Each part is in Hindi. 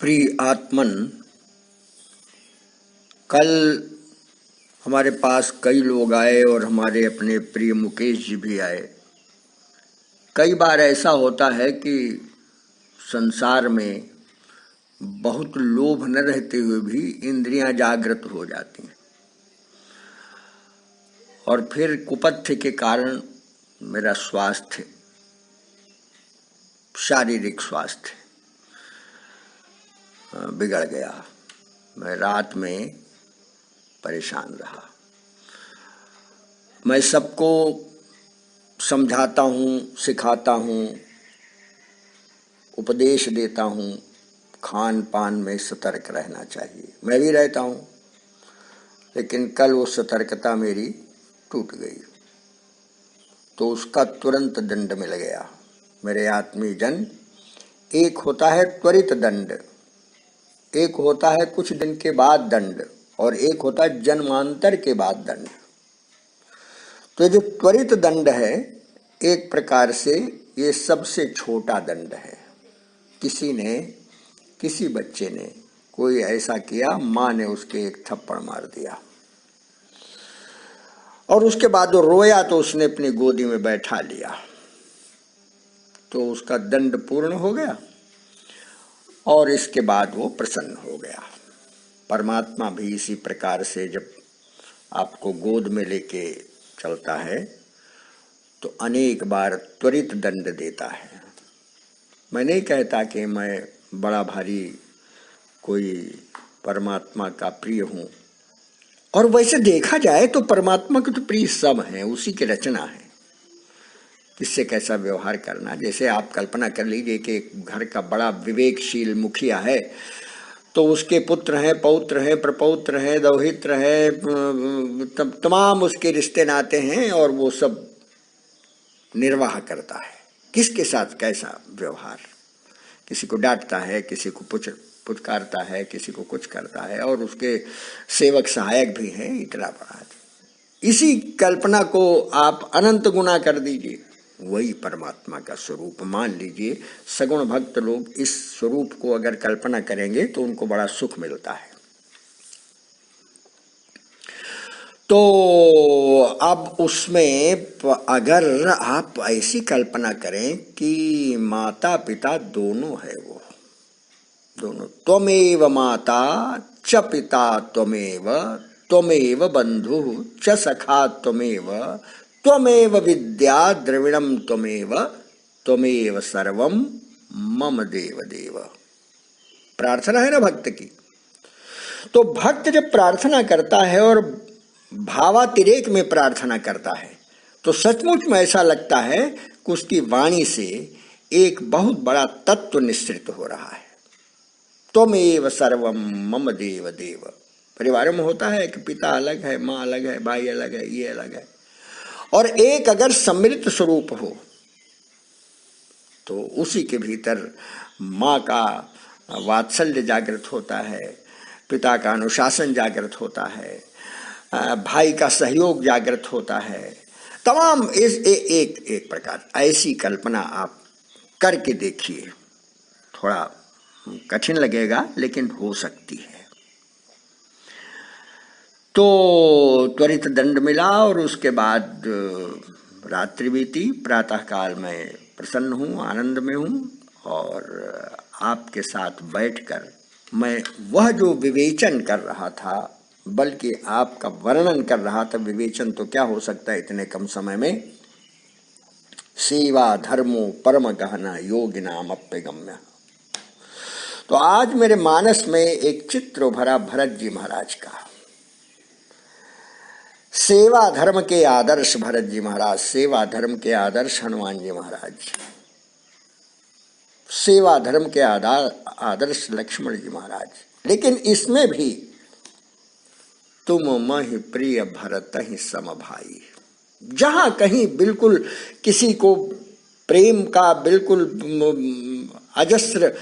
प्रिय आत्मन, कल हमारे पास कई लोग आए और हमारे अपने प्रिय मुकेश जी भी आए। कई बार ऐसा होता है कि संसार में बहुत लोभ न रहते हुए भी इंद्रियां जागृत हो जाती हैं और फिर कुपथ्य के कारण मेरा स्वास्थ्य, शारीरिक स्वास्थ्य बिगड़ गया। मैं रात में परेशान रहा। मैं सबको समझाता हूँ, सिखाता हूँ, उपदेश देता हूँ, खान पान में सतर्क रहना चाहिए। मैं भी रहता हूँ, लेकिन कल वो सतर्कता मेरी टूट गई तो उसका तुरंत दंड मिल गया। मेरे आत्मीय जन, एक होता है त्वरित दंड, एक होता है कुछ दिन के बाद दंड, और एक होता है जन्मांतर के बाद दंड। तो जो त्वरित दंड है, एक प्रकार से ये सबसे छोटा दंड है। किसी बच्चे ने कोई ऐसा किया, माँ ने उसके एक थप्पड़ मार दिया और उसके बाद वो रोया तो उसने अपनी गोदी में बैठा लिया, तो उसका दंड पूर्ण हो गया और इसके बाद वो प्रसन्न हो गया। परमात्मा भी इसी प्रकार से जब आपको गोद में लेके चलता है तो अनेक बार त्वरित दंड देता है। मैं नहीं कहता कि मैं बड़ा भारी कोई परमात्मा का प्रिय हूँ, और वैसे देखा जाए तो परमात्मा के तो प्रिय सब हैं, उसी की रचना है, किससे कैसा व्यवहार करना। जैसे आप कल्पना कर लीजिए कि एक घर का बड़ा विवेकशील मुखिया है, तो उसके पुत्र हैं, पौत्र हैं, प्रपौत्र हैं, दौहित्र हैं, तमाम उसके रिश्ते नाते हैं और वो सब निर्वाह करता है। किसके साथ कैसा व्यवहार, किसी को डांटता है, किसी को पुचकारता है, किसी को कुछ करता है, और उसके सेवक सहायक भी हैं। इतना बड़ा, इसी कल्पना को आप अनंत गुना कर दीजिए, वही परमात्मा का स्वरूप मान लीजिए। सगुण भक्त लोग इस स्वरूप को अगर कल्पना करेंगे तो उनको बड़ा सुख मिलता है। तो अब उसमें अगर आप ऐसी कल्पना करें कि माता पिता दोनों है, वो दोनों, त्वमेव माता च पिता त्वमेव, त्वमेव बंधु च सखा त्वमेव, त्वमेव विद्या द्रविणम त्वमेव, त्वमेव सर्वम मम देव देव। प्रार्थना है ना भक्त की। तो भक्त जब प्रार्थना करता है और भावातिरेक में प्रार्थना करता है तो सचमुच में ऐसा लगता है कि उसकी वाणी से एक बहुत बड़ा तत्व निश्चित हो रहा है। त्वमेव सर्वम मम देव देव। परिवारों में होता है कि पिता अलग है, माँ अलग है, भाई अलग है, ये अलग है, और एक अगर सम्मिलित स्वरूप हो तो उसी के भीतर माँ का वात्सल्य जागृत होता है, पिता का अनुशासन जागृत होता है, भाई का सहयोग जागृत होता है। तमाम इस एक प्रकार ऐसी कल्पना आप करके देखिए। थोड़ा कठिन लगेगा लेकिन हो सकती है। तो त्वरित दंड मिला और उसके बाद रात्रि बीती। प्रातः काल में प्रसन्न हूँ, आनंद में हूँ, और आपके साथ बैठकर मैं वह जो विवेचन कर रहा था, बल्कि आपका वर्णन कर रहा था। विवेचन तो क्या हो सकता है इतने कम समय में। सेवा धर्मो परम गहना योगिनाम अप्यगम्य। तो आज मेरे मानस में एक चित्र भरा भरत जी महाराज का। सेवा धर्म के आदर्श भरत जी महाराज, सेवा धर्म के आदर्श हनुमान जी महाराज, सेवा धर्म के आदर्श लक्ष्मण जी महाराज। लेकिन इसमें भी तुम महि प्रिय भरत ही सम भाई। जहां कहीं बिल्कुल किसी को प्रेम का बिल्कुल अजस्र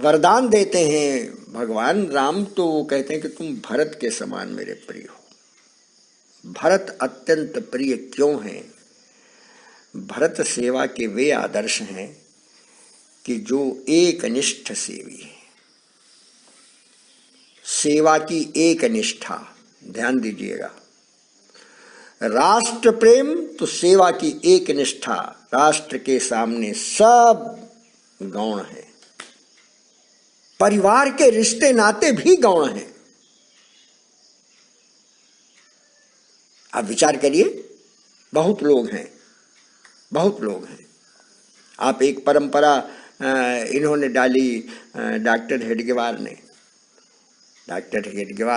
वरदान देते हैं भगवान राम, तो वो कहते हैं कि तुम भरत के समान मेरे प्रिय हो। भरत अत्यंत प्रिय क्यों हैं? भरत सेवा के वे आदर्श हैं कि जो एक निष्ठ सेवी है, सेवा की एक निष्ठा, ध्यान दीजिएगा, राष्ट्र प्रेम तो सेवा की एक निष्ठा, राष्ट्र के सामने सब गौण है, परिवार के रिश्ते नाते भी गौण हैं। आप विचार करिए, बहुत लोग हैं, बहुत लोग हैं। आप एक परंपरा इन्होंने डाली, डॉक्टर हेडगेवार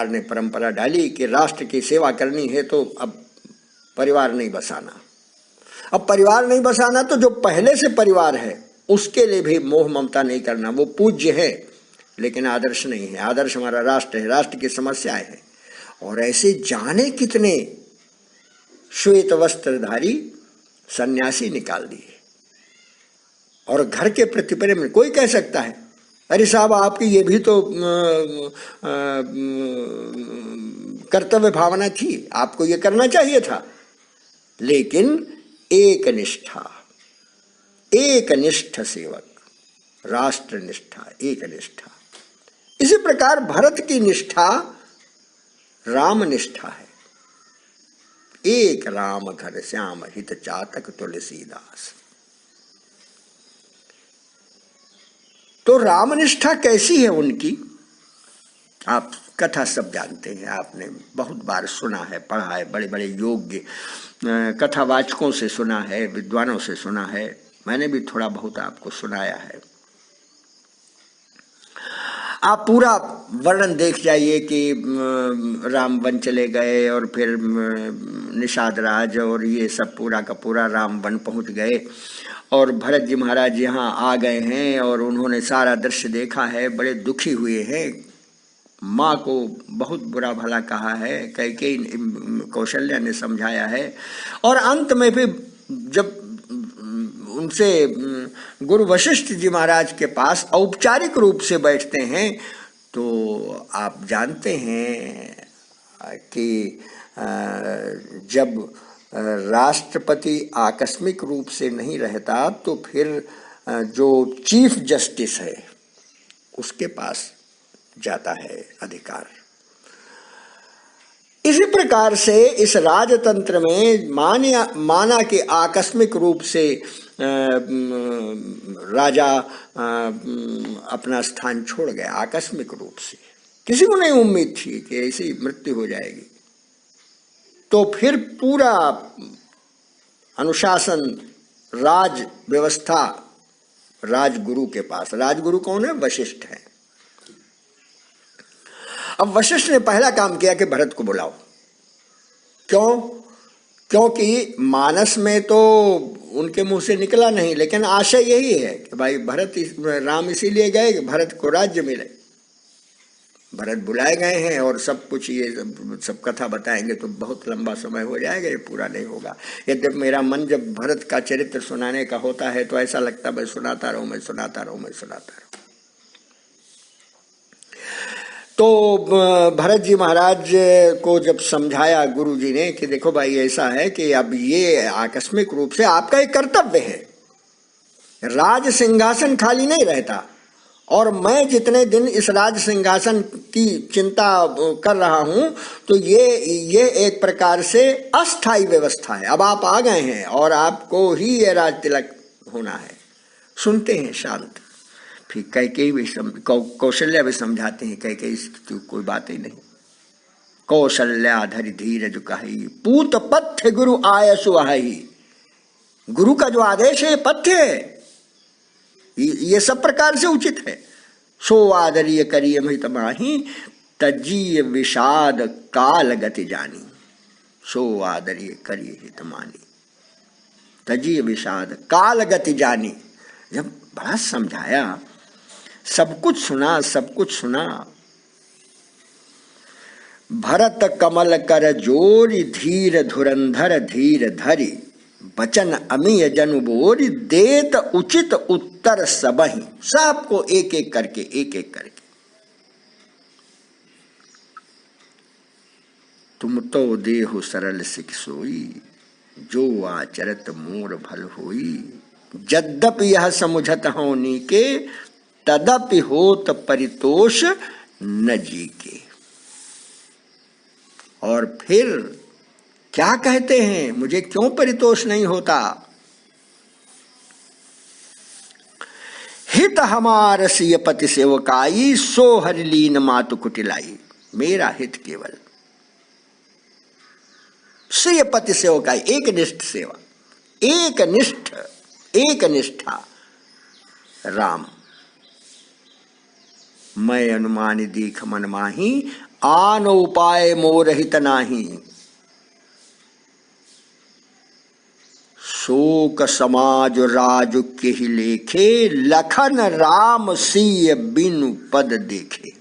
ने परंपरा डाली कि राष्ट्र की सेवा करनी है तो अब परिवार नहीं बसाना। अब परिवार नहीं बसाना तो जो पहले से परिवार है उसके लिए भी मोह ममता नहीं करना। वो पूज्य है लेकिन आदर्श नहीं है। आदर्श हमारा राष्ट्र है, राष्ट्र की समस्याएं हैं। और ऐसे जाने कितने श्वेत वस्त्रधारी सन्यासी निकाल दिए। और घर के प्रति प्रेम, कोई कह सकता है अरे साहब आपकी ये भी तो कर्तव्य भावना थी, आपको ये करना चाहिए था। लेकिन एक निष्ठा, एक निष्ठ सेवक, राष्ट्र निष्ठा, एक निष्ठा। इसी प्रकार भरत की निष्ठा राम निष्ठा है। एक राम घर श्याम हित चातक तुलसीदास। तो रामनिष्ठा कैसी है उनकी, आप कथा सब जानते हैं, आपने बहुत बार सुना है, पढ़ा है, बड़े बड़े योग्य कथावाचकों से सुना है, विद्वानों से सुना है, मैंने भी थोड़ा बहुत आपको सुनाया है। आप पूरा वर्णन देख जाइए कि राम वन चले गए और फिर निषाद राज और ये सब पूरा का पूरा राम वन पहुंच गए और भरत जी महाराज यहाँ आ गए हैं और उन्होंने सारा दृश्य देखा है, बड़े दुखी हुए हैं, माँ को बहुत बुरा भला कहा है, कैकेयी कौशल्या ने समझाया है। और अंत में भी जब उनसे गुरु वशिष्ठ जी महाराज के पास औपचारिक रूप से बैठते हैं तो आप जानते हैं कि जब राष्ट्रपति आकस्मिक रूप से नहीं रहता तो फिर जो चीफ जस्टिस है उसके पास जाता है अधिकार। इसी प्रकार से इस राजतंत्र में माना कि आकस्मिक रूप से राजा अपना स्थान छोड़ गया, आकस्मिक रूप से, किसी को नहीं उम्मीद थी कि ऐसी मृत्यु हो जाएगी। तो फिर पूरा अनुशासन, राज व्यवस्था राजगुरु के पास। राजगुरु कौन है? वशिष्ठ है। अब वशिष्ठ ने पहला काम किया कि भरत को बुलाओ। क्यों? क्योंकि मानस में तो उनके मुंह से निकला नहीं, लेकिन आशय यही है कि भाई भरत, राम इसीलिए गए कि भरत को राज्य मिले। भरत बुलाए गए हैं और सब कुछ ये सब कथा बताएंगे तो बहुत लंबा समय हो जाएगा, ये पूरा नहीं होगा। यद्यपि मेरा मन जब भरत का चरित्र सुनाने का होता है तो ऐसा लगता है मैं सुनाता रहूं, मैं सुनाता रहूं, मैं सुनाता रहूं। तो भरत जी महाराज को जब समझाया गुरु जी ने कि देखो भाई ऐसा है कि अब ये आकस्मिक रूप से आपका एक कर्तव्य है, राज सिंहासन खाली नहीं रहता और मैं जितने दिन इस राज सिंहासन की चिंता कर रहा हूं तो ये एक प्रकार से अस्थाई व्यवस्था है। अब आप आ गए हैं और आपको ही ये राज तिलक होना है। सुनते हैं शांत। फिर कैकेयी भी कौशल्या भी समझाते हैं, कैकेयी की कोई बात ही नहीं। कौशल्या धरि धीरज कही पूत पथ्य गुरु आयसु आही। गुरु का जो आदेश है ये पथ्य है, ये सब प्रकार से उचित है। सो आदरीय करिय महित माही तजीय विषाद काल गति जानी। सो आदरीय करिय हित मानी तजीय विषाद काल गति जानी। जब बड़ा समझाया, सब कुछ सुना, सब कुछ सुना। भरत कमल कर जोरी धीर धुरंधर धीर धरी बचन अमीय जनु बोरी देत उचित उत्तर सबहि। सबको एक एक करके तुम तो देहु सरल सिख सोई जो आचरत मोर भल होई। यद्यपि यह समुझत होनी के, तदपि होत परितोष न जी के। और फिर क्या कहते हैं, मुझे क्यों परितोष नहीं होता? हित हमार सिय पति सेवकाई, सो हरिलीन मातु कुटिलाई। मेरा हित केवल सिय पति सेवकाई, एक निष्ठ सेवा, एक निष्ठ, एक निष्ठा राम। मैं अनुमान दीख मन माही, आन उपाय मोर हित नाही। शोक समाज राजु के ही लेखे, लखन राम सिय बिनु पद देखे।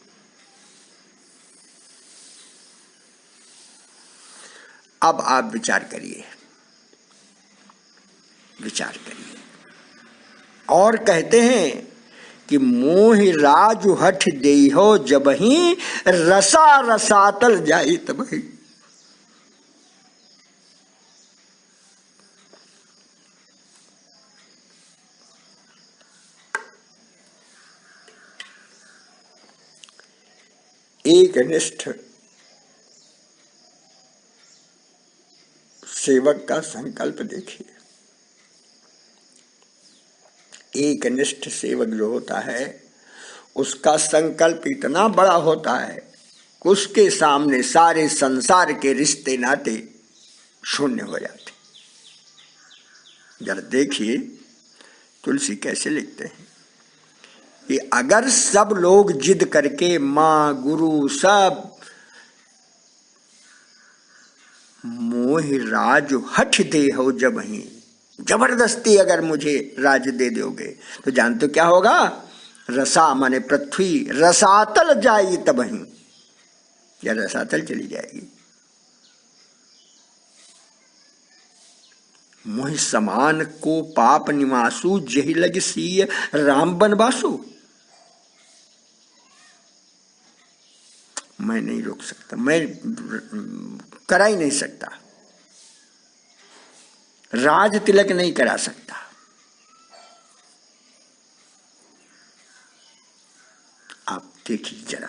अब आप विचार करिए, विचार करिए। और कहते हैं कि मोहि राजु हठ देहो, जबहि रसा रसातल जाई तबहि। एक निष्ठ सेवक का संकल्प देखिए। एक निष्ठ सेवक जो होता है उसका संकल्प इतना बड़ा होता है कि उसके सामने सारे संसार के रिश्ते नाते शून्य हो जाते। जरा देखिए तुलसी कैसे लिखते हैं कि अगर सब लोग जिद करके मां गुरु सब मोहि राजु हठ दे हो, जब ही जबरदस्ती अगर मुझे राज दे दोगे तो जानते क्या होगा? रसा माने पृथ्वी, रसातल जाई तब ही, या रसातल चली जाएगी। मोहि समान को पाप निवासु, जही लग सीय राम बनवासु। मैं नहीं रोक सकता, मैं करा ही नहीं सकता, राज तिलक नहीं करा सकता। आप देखिए जरा,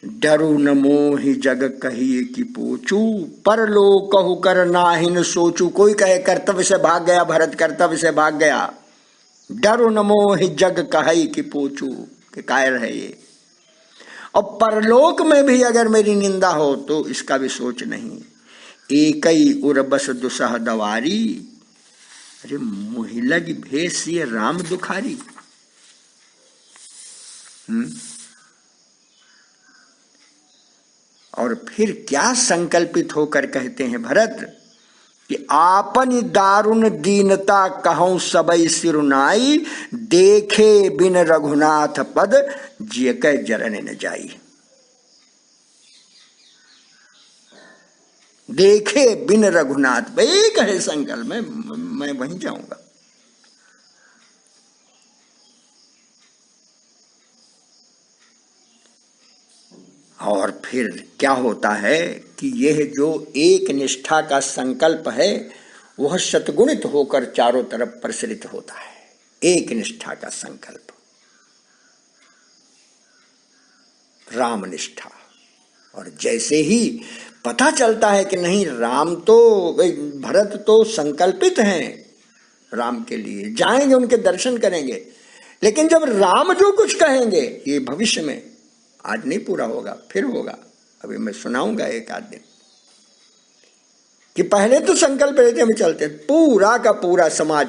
डरु न मोहि जग कहिए कि पोचू, परलोक कहु कर नाहिन सोचू। कोई कहे कर्तव्य से भाग गया भरत, कर्तव्य से भाग गया। डरु न मोहि जग कहि कि पोचू, कि कायर है ये। और परलोक में भी अगर मेरी निंदा हो तो इसका भी सोच नहीं। एकई उर्बस दुसह दवारी, अरे मोहिलग भेसिय राम दुखारी। और फिर क्या संकल्पित होकर कहते हैं भरत कि आपन दारुण दीनता कहूं सबई सिरुनाई, देखे बिन रघुनाथ पद जिय कै जरन न जाई। देखे बिन रघुनाथ, भाई कहे संकल्प में मैं वहीं जाऊंगा। और फिर क्या होता है कि यह जो एक निष्ठा का संकल्प है वह शतगुणित होकर चारों तरफ प्रसरित होता है। एक निष्ठा का संकल्प, राम निष्ठा। और जैसे ही पता चलता है कि नहीं राम तो, भरत तो संकल्पित हैं राम के लिए, जाएंगे उनके दर्शन करेंगे, लेकिन जब राम जो कुछ कहेंगे ये भविष्य में, आज नहीं पूरा होगा, फिर होगा। अभी मैं सुनाऊंगा एक आध दिन कि पहले तो संकल्प रहते हम चलते, पूरा का पूरा समाज,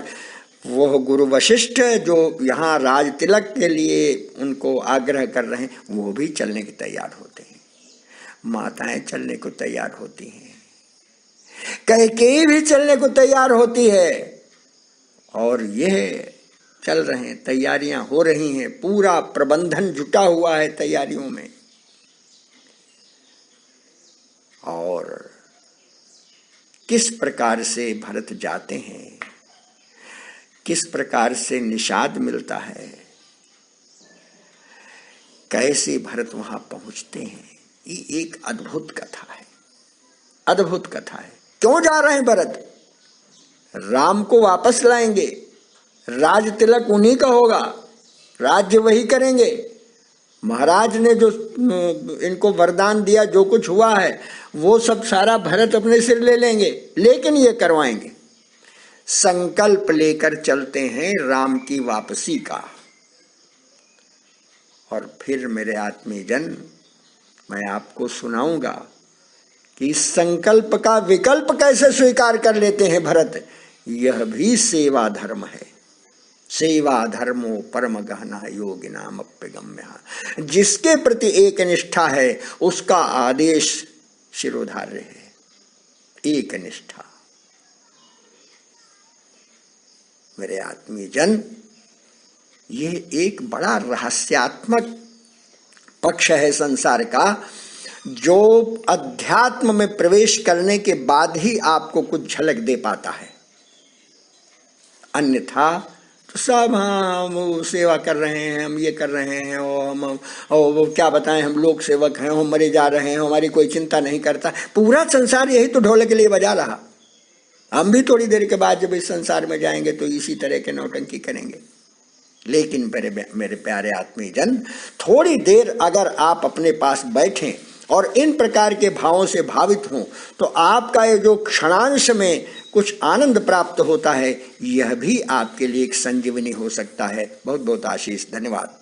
वो गुरु वशिष्ठ जो यहाँ राज तिलक के लिए उनको आग्रह कर रहे हैं, वो भी चलने के तैयार होते हैं। माताएं चलने को तैयार होती हैं, कैकेयी भी चलने को तैयार होती है। और यह चल रहे हैं, तैयारियां हो रही हैं, पूरा प्रबंधन जुटा हुआ है तैयारियों में। और किस प्रकार से भरत जाते हैं, किस प्रकार से निषाद मिलता है, कैसे भरत वहां पहुंचते हैं, ये एक अद्भुत कथा है, अद्भुत कथा है। क्यों जा रहे हैं भरत? राम को वापस लाएंगे, राज तिलक उन्हीं का होगा, राज्य वही करेंगे। महाराज ने जो इनको वरदान दिया, जो कुछ हुआ है वो सब सारा भरत अपने सिर ले लेंगे, लेकिन ये करवाएंगे। संकल्प लेकर चलते हैं राम की वापसी का। और फिर मेरे आत्मीजन, मैं आपको सुनाऊंगा कि इस संकल्प का विकल्प कैसे स्वीकार कर लेते हैं भरत। यह भी सेवा धर्म है। सेवा धर्मो परम गहना योगिनाम अप्यगम्य। जिसके प्रति एक निष्ठा है उसका आदेश शिरोधार्य है। एक निष्ठा। मेरे आत्मीजन, ये एक बड़ा रहस्यात्मक पक्ष है संसार का, जो अध्यात्म में प्रवेश करने के बाद ही आपको कुछ झलक दे पाता है। अन्यथा तो सब हम सेवा कर रहे हैं, हम ये कर रहे हैं, वो क्या बताएं, हम लोक सेवक हैं, हम मरे जा रहे हैं, हमारी कोई चिंता नहीं करता। पूरा संसार यही तो ढोलक के लिए बजा रहा। हम भी थोड़ी देर के बाद जब इस संसार में जाएंगे तो इसी तरह के नौटंकी करेंगे। लेकिन मेरे प्यारे आत्मीजन, थोड़ी देर अगर आप अपने पास बैठें और इन प्रकार के भावों से भावित हों तो आपका ये जो क्षणांश में कुछ आनंद प्राप्त होता है, यह भी आपके लिए एक संजीवनी हो सकता है। बहुत बहुत आशीष। धन्यवाद।